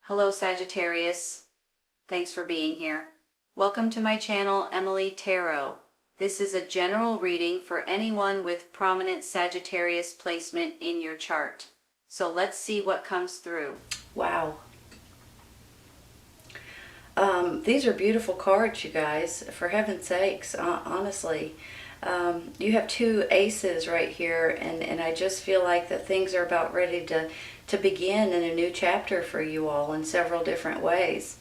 Hello Sagittarius, thanks for being here. Welcome to my channel, Emily Tarot. This is a general reading for anyone with prominent Sagittarius placement in your chart. So let's see what comes through. Wow. These are beautiful cards, you guys. For heaven's sakes, honestly. You have two aces right here, and I just feel like that things are about ready to begin in a new chapter for you all in several different ways.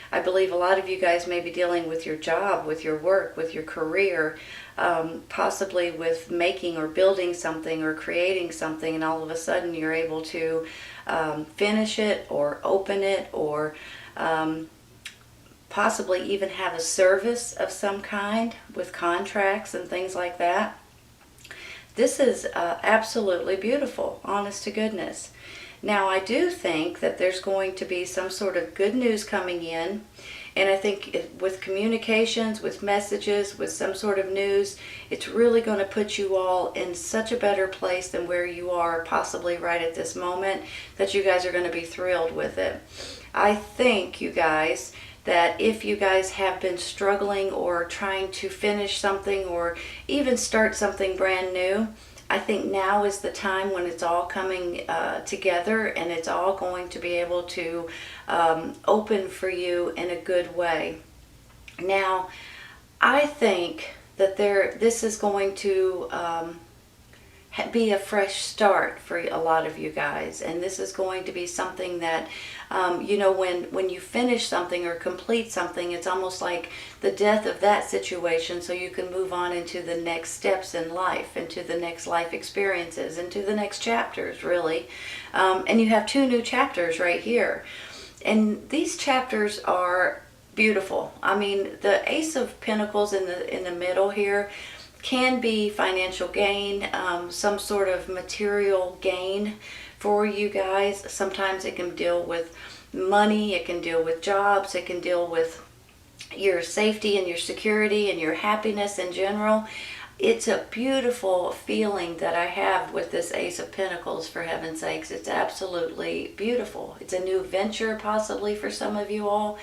I believe a lot of you guys may be dealing with your job, with your work, with your career, possibly with making or building something or creating something, and all of a sudden you're able to finish it or open it or possibly even have a service of some kind with contracts and things like that. This is absolutely beautiful, honest to goodness. Now, I do think that there's going to be some sort of good news coming in, and I think with communications, with messages, with some sort of news, it's really going to put you all in such a better place than where you are possibly right at this moment, that you guys are going to be thrilled with it. I think, you guys, that if you guys have been struggling or trying to finish something or even start something brand new, I think now is the time when it's all coming together and it's all going to be able to open for you in a good way. Now, I think that this is going to be a fresh start for a lot of you guys, and this is going to be something that when you finish something or complete something, it's almost like the death of that situation, so you can move on into the next steps in life, into the next life experiences, into the next chapters, really. And you have two new chapters right here, and these chapters are beautiful. I mean, the Ace of Pentacles in the middle here can be financial gain, some sort of material gain for you guys. Sometimes it can deal with money, it can deal with jobs, it can deal with your safety and your security and your happiness in general. It's a beautiful feeling that I have with this Ace of Pentacles, for heaven's sakes. It's absolutely beautiful. It's a new venture possibly for some of you all.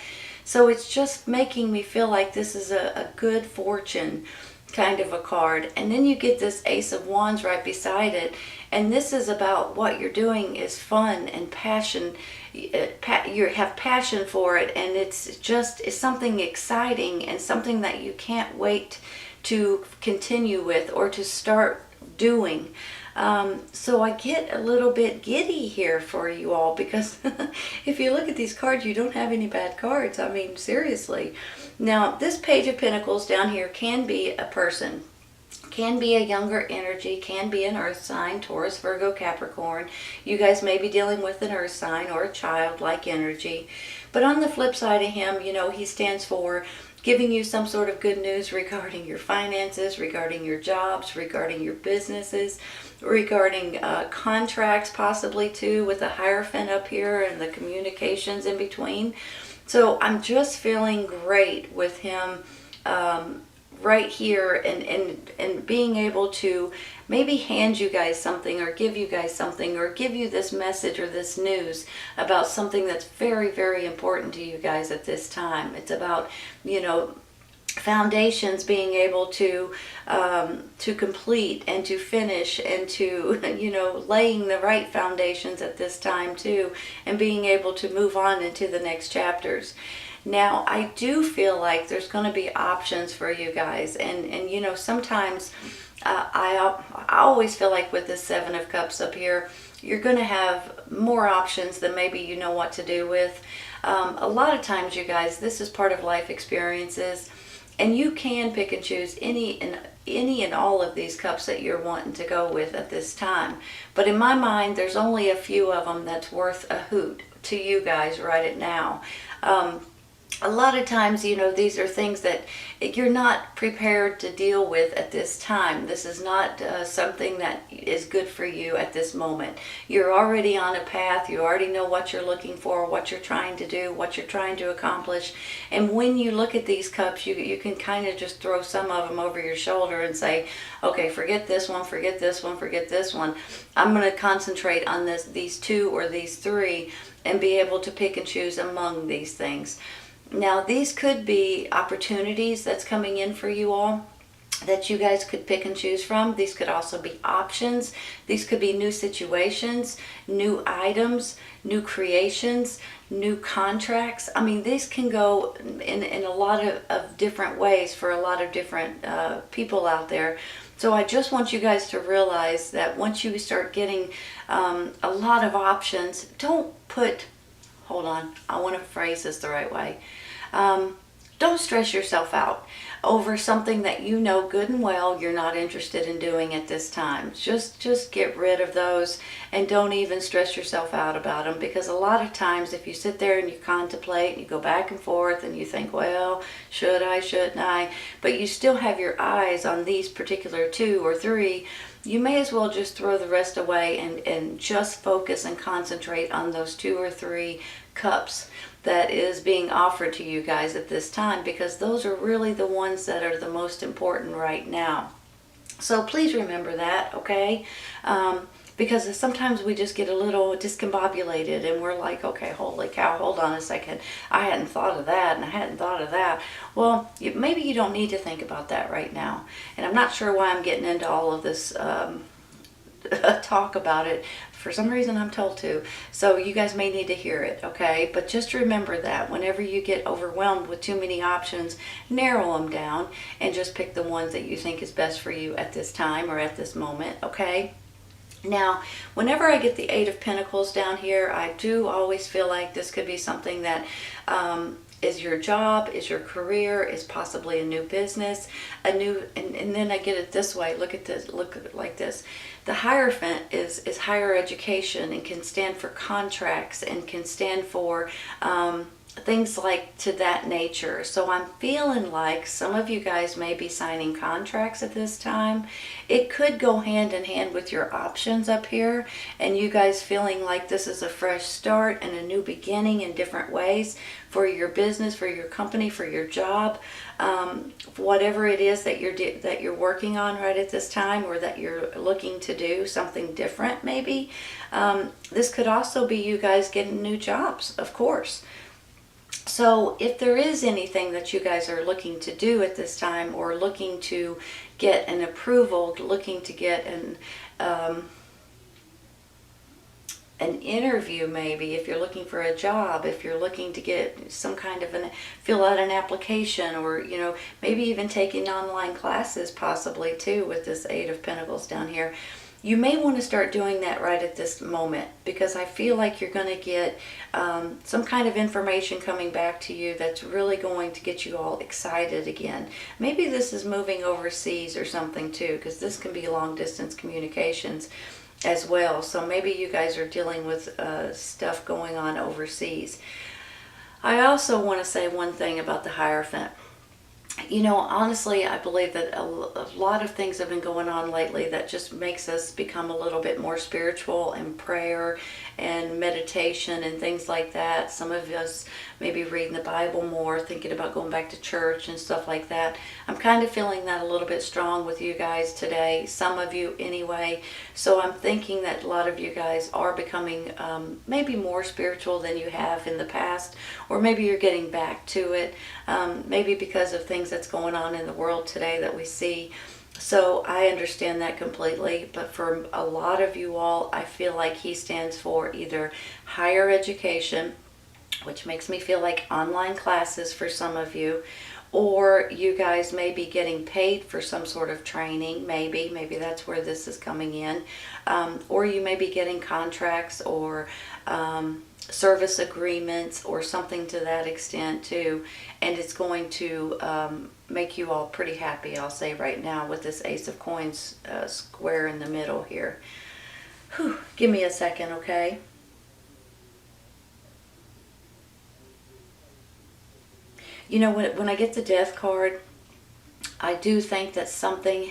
So it's just making me feel like this is a good fortune kind of a card. And then you get this Ace of Wands right beside it, and this is about what you're doing is fun and passion. You have passion for it, and it's something exciting and something that you can't wait to continue with or to start doing. So I get a little bit giddy here for you all, because if you look at these cards, you don't have any bad cards. I mean, seriously. Now, this Page of Pentacles down here can be a person, can be a younger energy, can be an earth sign, Taurus, Virgo, Capricorn. You guys may be dealing with an earth sign or a child-like energy. But on the flip side of him, he stands for giving you some sort of good news regarding your finances, regarding your jobs, regarding your businesses, regarding contracts possibly too, with the Hierophant up here and the communications in between. So I'm just feeling great with him right here, and being able to maybe hand you guys something or give you guys something or give you this message or this news about something that's very, very important to you guys at this time. It's about, foundations being able to complete and to finish, and to laying the right foundations at this time too, and being able to move on into the next chapters. Now, I do feel like there's going to be options for you guys, and sometimes I always feel like with this Seven of Cups up here, you're going to have more options than maybe you know what to do with. A lot of times, you guys, this is part of life experiences, and you can pick and choose any and all of these cups that you're wanting to go with at this time. But in my mind, there's only a few of them that's worth a hoot to you guys right at now. a lot of times, you know, these are things that you're not prepared to deal with at this time. This is not something that is good for you at this moment. You're already on a path. You already know what you're looking for, what you're trying to do, what you're trying to accomplish. And when you look at these cups, you can kind of just throw some of them over your shoulder and say, okay, forget this one, forget this one, forget this one. I'm going to concentrate on these two or these three and be able to pick and choose among these things. Now, these could be opportunities that's coming in for you all that you guys could pick and choose from. These could also be options. These could be new situations, new items, new creations, new contracts. I mean, these can go in a lot of different ways for a lot of different people out there. So I just want you guys to realize that once you start getting a lot of options, don't put, hold on, I want to phrase this the right way. Don't stress yourself out over something that you know good and well you're not interested in doing at this time. Just get rid of those and don't even stress yourself out about them, because a lot of times if you sit there and you contemplate and you go back and forth and you think, well, should I, shouldn't I, but you still have your eyes on these particular two or three, you may as well just throw the rest away and just focus and concentrate on those two or three cups that is being offered to you guys at this time, because those are really the ones that are the most important right now. So please remember that, okay? Because sometimes we just get a little discombobulated and we're like, okay, holy cow, hold on a second. I hadn't thought of that and I hadn't thought of that. Well, maybe you don't need to think about that right now. And I'm not sure why I'm getting into all of this talk about it. For some reason I'm told to. So you guys may need to hear it, okay? But just remember that whenever you get overwhelmed with too many options, narrow them down and just pick the ones that you think is best for you at this time or at this moment, okay? Now, whenever I get the Eight of Pentacles down here, I do always feel like this could be something that is your job, is your career, is possibly a new business, and then I get it this way. Look at this, look at it like this. The Hierophant is higher education and can stand for contracts and can stand for things like to that nature. So I'm feeling like some of you guys may be signing contracts at this time. It could go hand in hand with your options up here and you guys feeling like this is a fresh start and a new beginning in different ways for your business, for your company, for your job, whatever it is that you're working on right at this time, or that you're looking to do something different maybe. This could also be you guys getting new jobs, of course. So if there is anything that you guys are looking to do at this time, or looking to get an approval, looking to get an interview, maybe if you're looking for a job, if you're looking to get some kind of fill out an application, or maybe even taking online classes possibly too with this Eight of Pentacles down here, you may want to start doing that right at this moment, because I feel like you're going to get some kind of information coming back to you that's really going to get you all excited again. Maybe this is moving overseas or something too, because this can be long distance communications as well. So maybe you guys are dealing with stuff going on overseas. I also want to say one thing about the Hierophant. Honestly, I believe that a lot of things have been going on lately that just makes us become a little bit more spiritual, and prayer and meditation and things like that. Some of us maybe reading the Bible more, thinking about going back to church and stuff like that. I'm kind of feeling that a little bit strong with you guys today, some of you anyway. So I'm thinking that a lot of you guys are becoming maybe more spiritual than you have in the past, or maybe you're getting back to it, maybe because of things that's going on in the world today that we see. So I understand that completely, but for a lot of you all, I feel like he stands for either higher education, which makes me feel like online classes for some of you, or you guys may be getting paid for some sort of training, maybe that's where this is coming in, or you may be getting contracts or service agreements or something to that extent too, and it's going to make you all pretty happy, I'll say right now, with this Ace of Coins square in the middle here. Whew, give me a second, okay? You know, when I get the Death card, I do think that something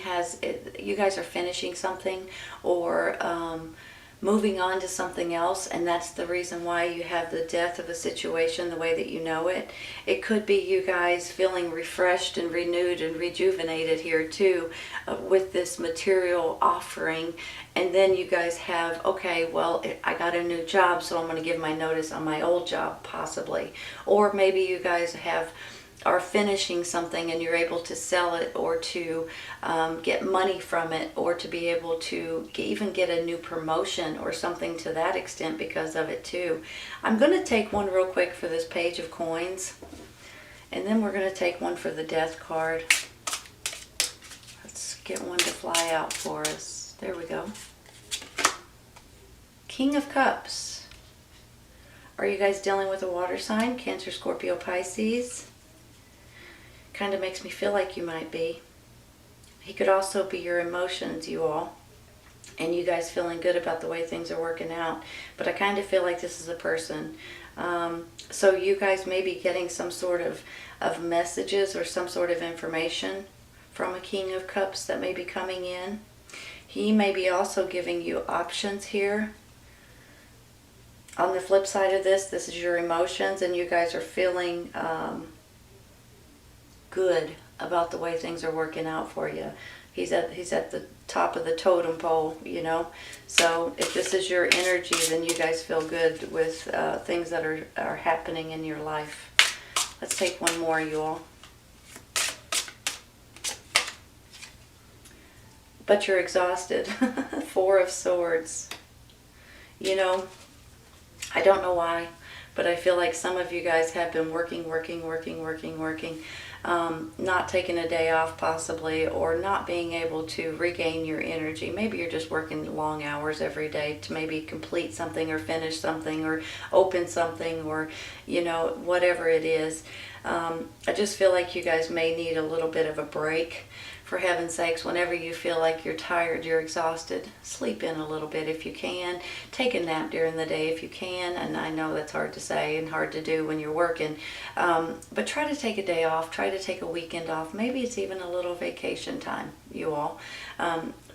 you guys are finishing something, or moving on to something else, and that's the reason why you have the death of a situation the way that you know it. It could be you guys feeling refreshed and renewed and rejuvenated here too, with this material offering, and then you guys have, okay, well, I got a new job, so I'm going to give my notice on my old job, possibly. Or maybe you guys are finishing something and you're able to sell it, or to get money from it, or to be able to even get a new promotion or something to that extent because of it too. I'm going to take one real quick for this Page of Coins, and then we're going to take one for the Death card. Let's get one to fly out for us. There we go. King of Cups. Are you guys dealing with a water sign? Cancer, Scorpio, Pisces? Kind of makes me feel like you might be. He could also be your emotions, you all, and you guys feeling good about the way things are working out. But I kind of feel like this is a person. So you guys may be getting some sort of messages or some sort of information from a King of Cups that may be coming in. He may be also giving you options here. On the flip side of this is your emotions, and you guys are feeling good about the way things are working out for you. He's at the top of the totem pole, you know. So if this is your energy, then you guys feel good with things that are happening in your life. Let's take one more, you all. But you're exhausted. Four of Swords. You know, I don't know why, but I feel like some of you guys have been working, not taking a day off possibly, or not being able to regain your energy. Maybe you're just working long hours every day to maybe complete something or finish something or open something, or, you know, whatever it is. I just feel like you guys may need a little bit of a break. For heaven's sakes, whenever you feel like you're tired, you're exhausted, sleep in a little bit if you can. Take a nap during the day if you can. And I know that's hard to say and hard to do when you're working. But try to take a day off. Try to take a weekend off. Maybe it's even a little vacation time, you all.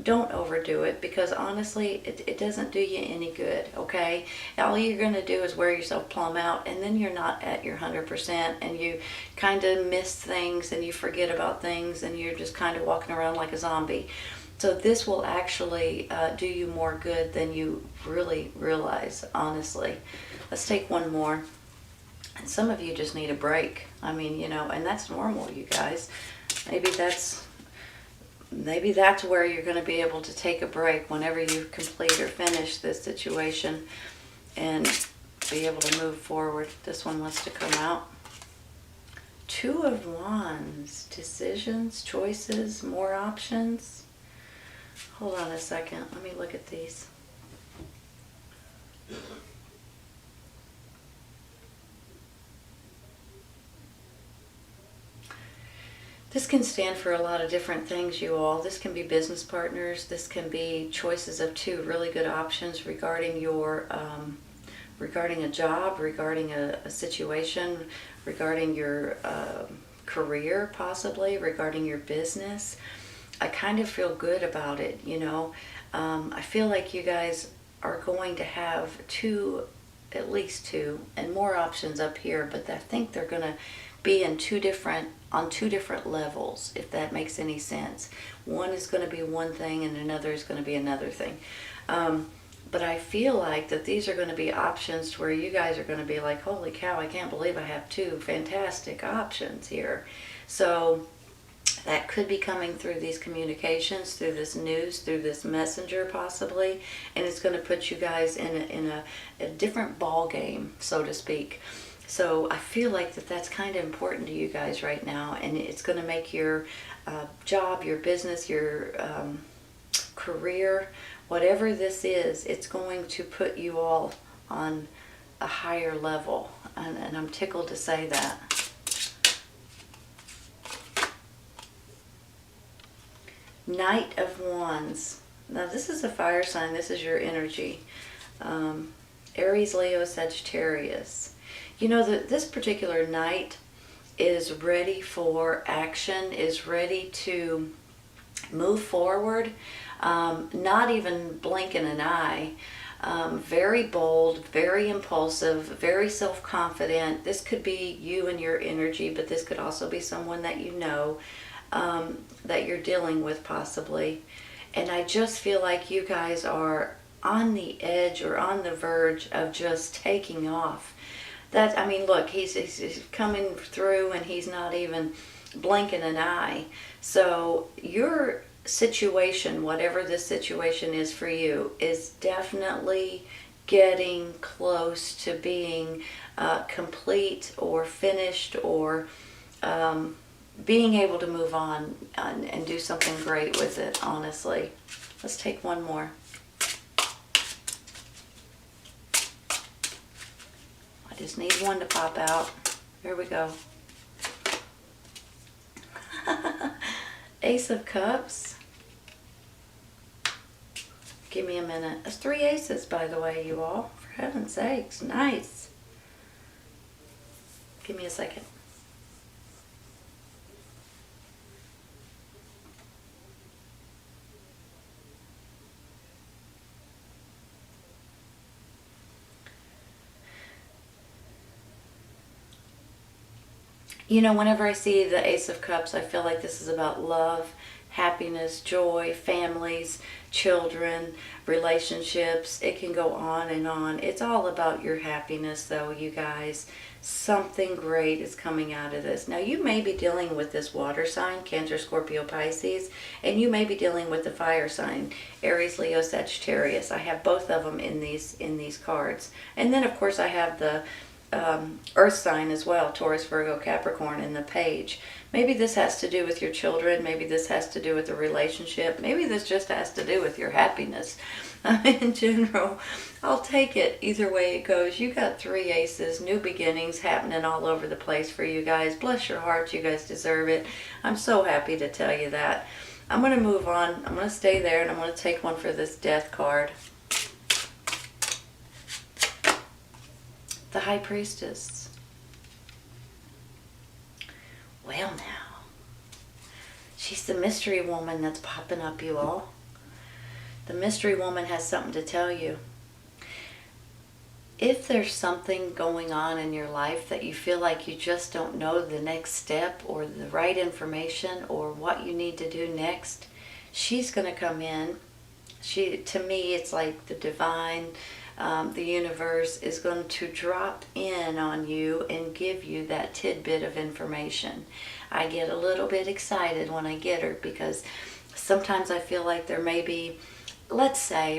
Don't overdo it, because honestly, it doesn't do you any good, okay? All you're going to do is wear yourself plumb out, and then you're not at your 100%, and you kind of miss things, and you forget about things, and you're just kind of walking around like a zombie. So this will actually do you more good than you really realize, honestly. Let's take one more. And some of you just need a break. I mean, you know, and that's normal, you guys. Maybe that's where you're going to be able to take a break whenever you complete or finish this situation and be able to move forward. This one wants to come out. Two of Wands. Decisions, choices, more options. Hold on a second. Let me look at these. This can stand for a lot of different things, you all. This can be business partners. This can be choices of two really good options regarding your, regarding a job, regarding a situation, regarding your career, possibly, regarding your business. I kind of feel good about it, you know. I feel like you guys are going to have at least two, and more options up here, but I think they're going to be on two different levels, if that makes any sense. One is going to be one thing and another is going to be another thing. But I feel like that these are going to be options to where you guys are going to be like, holy cow, I can't believe I have two fantastic options here. So that could be coming through these communications, through this news, through this messenger possibly, and it's going to put you guys in a different ball game, so to speak. So I feel like that's kind of important to you guys right now, and it's going to make your job, your business, your career, whatever this is, it's going to put you all on a higher level, and I'm tickled to say that. Knight of Wands. Now this is a fire sign. This is your energy. Aries, Leo, Sagittarius. You know, this particular Knight is ready for action, is ready to move forward, not even blinking an eye. Very bold, very impulsive, very self-confident. This could be you and your energy, but this could also be someone that you know, that you're dealing with possibly. And I just feel like you guys are on the edge or on the verge of just taking off. That, I mean, look, he's coming through and he's not even blinking an eye. So your situation, whatever this situation is for you, is definitely getting close to being complete or finished, or being able to move on and do something great with it, honestly. Let's take one more. I just need one to pop out. Here we go. Ace of Cups. Give me a minute. That's 3 aces, by the way, you all. For heaven's sakes. Nice. Give me a second. You know, whenever I see the Ace of Cups, I feel like this is about love, happiness, joy, families, children, relationships. It can go on and on. It's all about your happiness, though, you guys. Something great is coming out of this. Now, you may be dealing with this water sign, Cancer, Scorpio, Pisces, and you may be dealing with the fire sign, Aries, Leo, Sagittarius. I have both of them in these cards. And then, of course, I have the earth sign as well, Taurus, Virgo, Capricorn in the page. Maybe this has to do with your children. Maybe this has to do with a relationship. Maybe this just has to do with your happiness. In general, I'll take it either way it goes. You got 3 aces, new beginnings happening all over the place for you guys. Bless your hearts, you guys deserve it. I'm so happy to tell you that. I'm going to move on. I'm going to stay there, and I'm going to take one for this Death card. The High Priestess. Well now, she's the mystery woman that's popping up, you all. The mystery woman has something to tell you. If there's something going on in your life that you feel like you just don't know the next step or the right information or what you need to do next, she's going to come in. To me, it's like the divine, the universe is going to drop in on you and give you that tidbit of information. I get a little bit excited when I get her, because sometimes I feel like there may be, let's say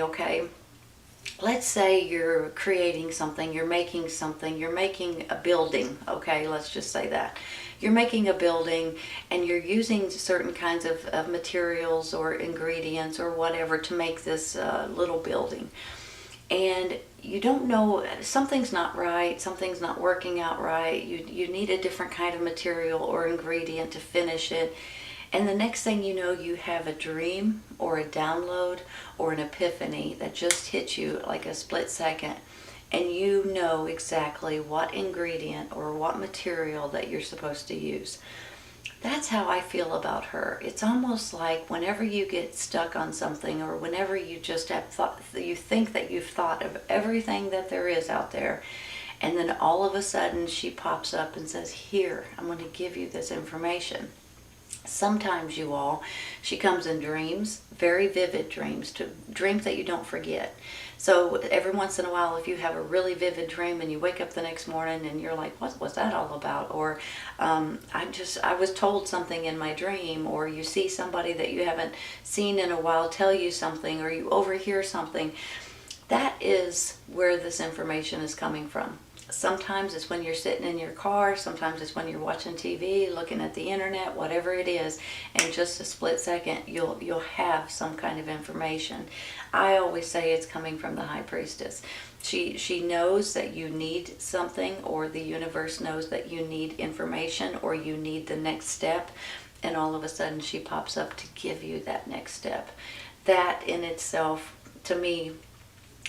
you're creating something, you're making something, you're making a building, okay, let's just say that. You're making a building and you're using certain kinds of materials or ingredients or whatever to make this little building. And you don't know, something's not right, something's not working out right, you need a different kind of material or ingredient to finish it. And the next thing you know, you have a dream or a download or an epiphany that just hits you like a split second. And you know exactly what ingredient or what material that you're supposed to use. That's how I feel about her. It's almost like whenever you get stuck on something, or whenever you just have thought, you think that you've thought of everything that there is out there, and then all of a sudden she pops up and says, here, I'm going to give you this information. Sometimes, you all, she comes in dreams, very vivid dreams, dreams that you don't forget. So every once in a while, if you have a really vivid dream and you wake up the next morning and you're like, what was that all about? Or I was told something in my dream, or you see somebody that you haven't seen in a while tell you something, or you overhear something. That is where this information is coming from. Sometimes it's when you're sitting in your car, sometimes it's when you're watching TV, looking at the internet, whatever it is, and just a split second you'll have some kind of information. I always say it's coming from the High Priestess. She knows that you need something, or the universe knows that you need information, or you need the next step, and all of a sudden she pops up to give you that next step. That in itself, to me,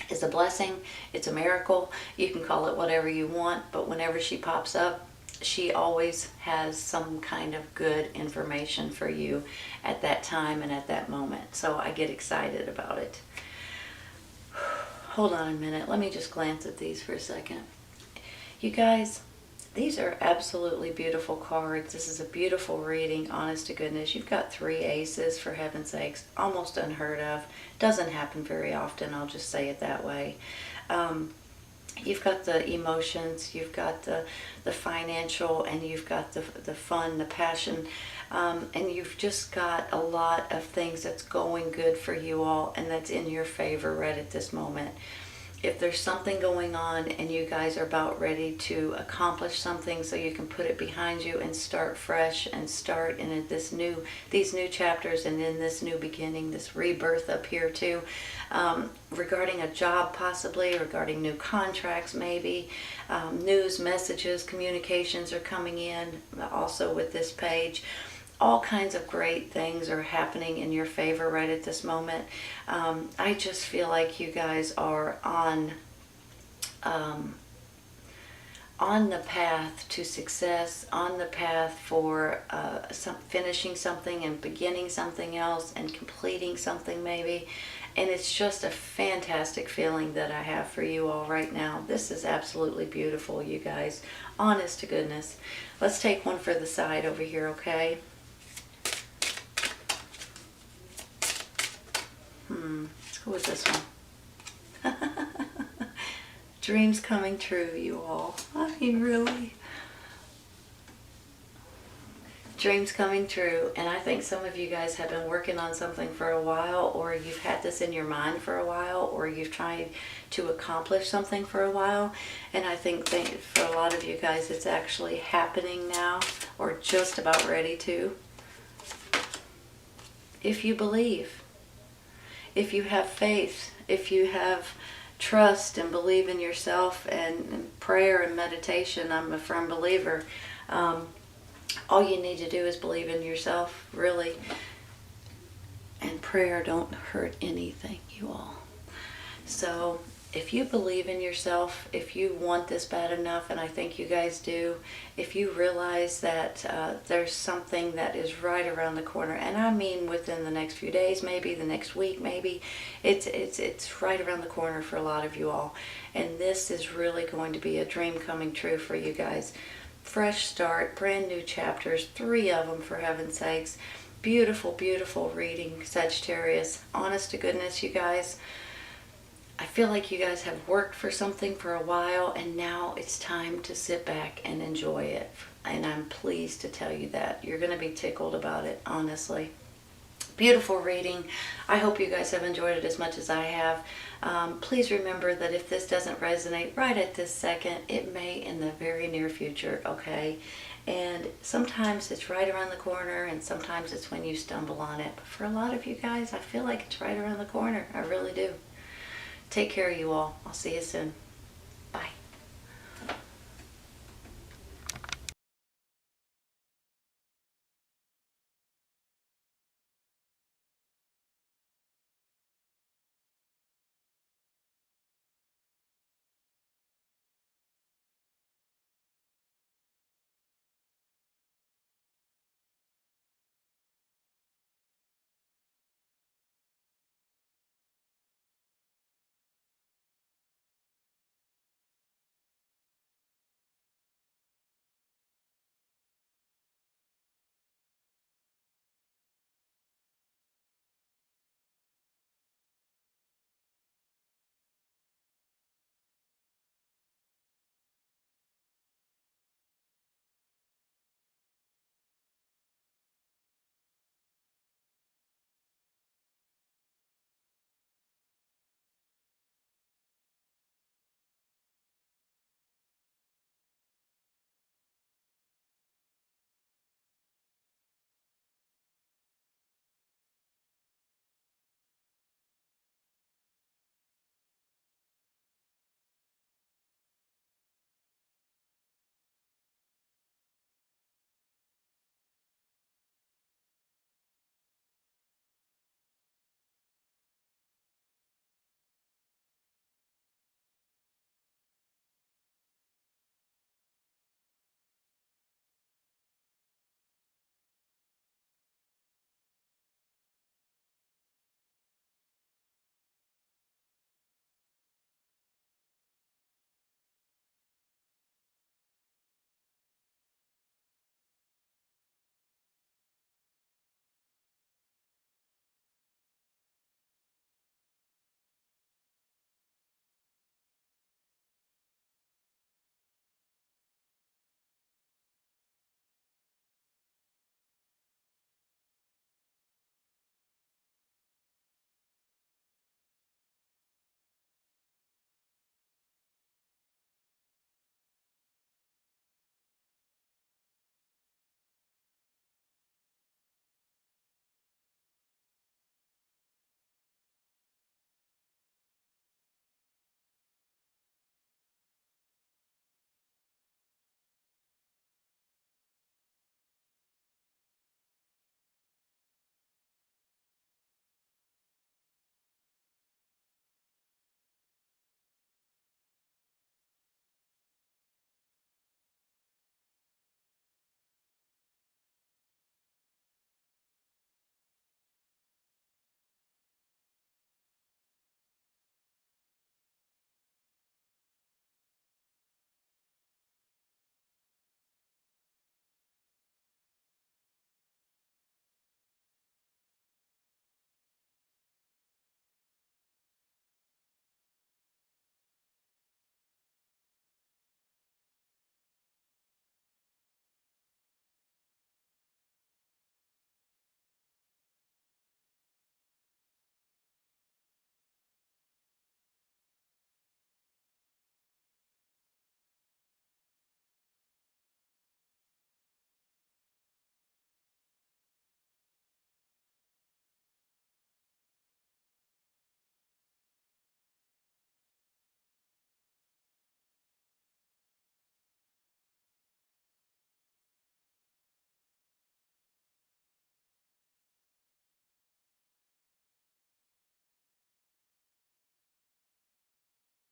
is a blessing. It's a miracle. You can call it whatever you want, but whenever she pops up, she always has some kind of good information for you at that time and at that moment. So I get excited about it. Hold on a minute. Let me just glance at these for a second. You guys, these are absolutely beautiful cards. This is a beautiful reading, honest to goodness. You've got 3 aces, for heaven's sakes. Almost unheard of. Doesn't happen very often, I'll just say it that way. You've got the emotions, you've got the financial, and you've got the fun, the passion, and you've just got a lot of things that's going good for you all, and that's in your favor right at this moment. If there's something going on and you guys are about ready to accomplish something so you can put it behind you and start fresh and start in these new chapters and in this new beginning, this rebirth up here too, regarding a job possibly, regarding new contracts maybe, news, messages, communications are coming in also with this page. All kinds of great things are happening in your favor right at this moment. I just feel like you guys are on the path to success, on the path for finishing something and beginning something else and completing something maybe. And it's just a fantastic feeling that I have for you all right now. This is absolutely beautiful, you guys. Honest to goodness. Let's take one for the side over here, okay? Let's go with this one. Dreams coming true, you all. I mean, really. Dreams coming true. And I think some of you guys have been working on something for a while, or you've had this in your mind for a while, or you've tried to accomplish something for a while. And I think for a lot of you guys, it's actually happening now, or just about ready to. If you believe. If you have faith, if you have trust and believe in yourself and prayer and meditation, I'm a firm believer. All you need to do is believe in yourself, really. And prayer don't hurt anything, you all. So if you believe in yourself, if you want this bad enough, and I think you guys do, if you realize that there's something that is right around the corner, and I mean within the next few days, maybe the next week, maybe, it's right around the corner for a lot of you all. And this is really going to be a dream coming true for you guys. Fresh start, brand new chapters, 3 of them for heaven's sakes. Beautiful, beautiful reading, Sagittarius. Honest to goodness, you guys. I feel like you guys have worked for something for a while, and now it's time to sit back and enjoy it. And I'm pleased to tell you that. You're going to be tickled about it, honestly. Beautiful reading. I hope you guys have enjoyed it as much as I have. Please remember that if this doesn't resonate right at this second, it may in the very near future, okay? And sometimes it's right around the corner, and sometimes it's when you stumble on it. But for a lot of you guys, I feel like it's right around the corner. I really do. Take care of you all. I'll see you soon.